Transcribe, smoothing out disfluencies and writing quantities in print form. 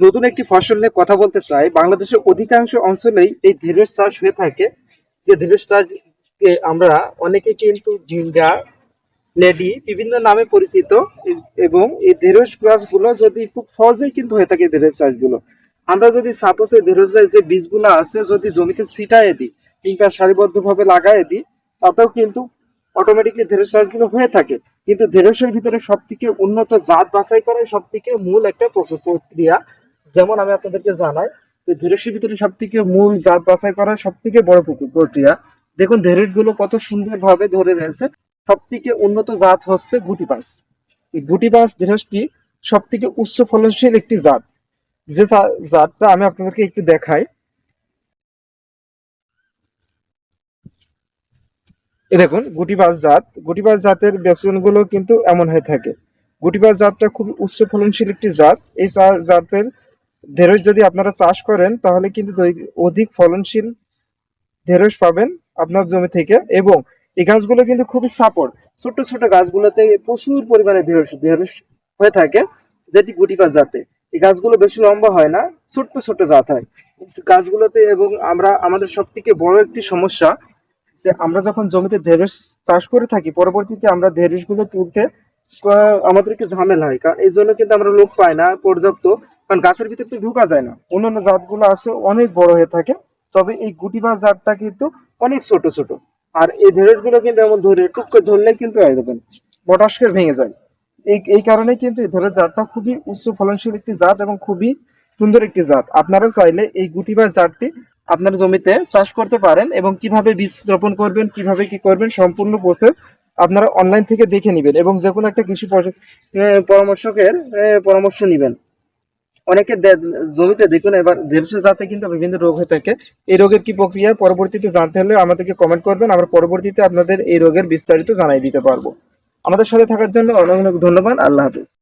নতুন একটি ফসল নিয়ে কথা বলতে চাই। বাংলাদেশের অধিকাংশ অঞ্চলেই এই ঢেঁড়স চাষ হয়ে থাকে। যে ঢেঁড়স চাষকে আমরা অনেকে কিন্তু ঝিঙ্গা, লেডি বিভিন্ন নামে পরিচিত। এবং এই ঢেঁড়স গাছগুলো যদি খুব সহজেই কিন্তু হয়ে থাকে ঢেঁড়স চাষগুলো। আমরা যদি সাপোজ এই ঢেঁড়সের যে বীজগুলো আছে যদি জমিতে ছিটায় দিই কিংবা সারিবদ্ধভাবে লাগায় দিই, তাতেও কিন্তু অটোমেটিকলি ঢেঁড়স চাষগুলো হয়ে থাকে। কিন্তু ঢেঁড়সের ভিতরে সব থেকে উন্নত জাত বাছাই করাই সব থেকে মূল একটা প্রক্রিয়া। যেমন আমি আপনাদেরকে জানাই যে ঢেঁড়সের ভিতরে সব থেকে মূল জাত বাছাই করা সব থেকে বড় প্রক্রিয়া। দেখুন ঢেঁড়স গুলো কত সুন্দর ভাবে ধরে রয়েছে। সব থেকে উন্নত জাত হচ্ছে গুটিপাস। এই গুটিপাস ঢেঁড়সটি সব থেকে উচ্চ ফলনশীল একটি জাত। যে জাতটা আমি আপনাদেরকে একটু দেখাই। এই দেখুন গুটিপাস জাতের বেচনগুলো কিন্তু এমন হয়ে থাকে। গুটিপাস জাতটা খুব উচ্চ ফলনশীল একটি জাত। এই জাতের ঢেঁড়স যদি আপনারা চাষ করেন তাহলে কিন্তু অধিক ফলনশীল ঢেঁড়স পাবেন আপনার জমি থেকে। এবং এই গাছগুলো কিন্তু খুবই সাপোর্ট। ছোট ছোট গাছগুলোতে প্রচুর পরিমাণে ঢেঁড়স ঢেঁড়স হয়ে থাকে, যেটি গুটিপাত জাতে। এই গাছগুলো বেশি লম্বা হয় না, ছোট্ট ছোট জাত হয় গাছগুলোতে। এবং আমাদের সব থেকে বড় একটি সমস্যা যে আমরা যখন জমিতে ঢেঁড়স চাষ করে থাকি, পরবর্তীতে আমরা ঢেঁড়স গুলো তুলতে আমাদেরকে ঝামেলা হয়। কারণ এই জন্য কিন্তু আমরা লোক পাই না পর্যাপ্ত। কারণ গাছের ভিতরে তো ঢুকা যায় না। অন্যান্য জাতগুলো আছে অনেক বড় হয়ে থাকে, তবে এই গুটিবাজ জাতটা কিন্তু অনেক ছোট ছোট। আর এই ঢেঁড়স গুলো কিন্তু এমন ধরে টুক করে ধরলে কিন্তু দেখবেন পটাশ করে ভেঙে যায়। এই কারণে কিন্তু এই ঢেঁড়স জাতটা খুবই উচ্চ ফলনশীল একটি জাত এবং খুবই সুন্দর একটি জাত। আপনারা চাইলে এই গুটিবাজ জাতটি আপনার জমিতে চাষ করতে পারেন। এবং কিভাবে বীজ রোপণ করবেন, কিভাবে কি করবেন, সম্পূর্ণ প্রসেস আপনারা অনলাইন থেকে দেখে নেবেন এবং যে কোনো একটা কৃষি পরামর্শকের পরামর্শ নেবেন। অনেকে জমিতে দেখুন এবার ঢেঁড়সের জাতে কিন্তু বিভিন্ন রোগ হয়ে থাকে। এই রোগের কি প্রক্রিয়া পরবর্তীতে জানতে হলে আমাদেরকে কমেন্ট করবেন। আমরা পরবর্তীতে আপনাদের এই রোগের বিস্তারিত জানাই দিতে পারবো। আমাদের সাথে থাকার জন্য অনেক অনেক ধন্যবাদ। আল্লাহ হাফিজ।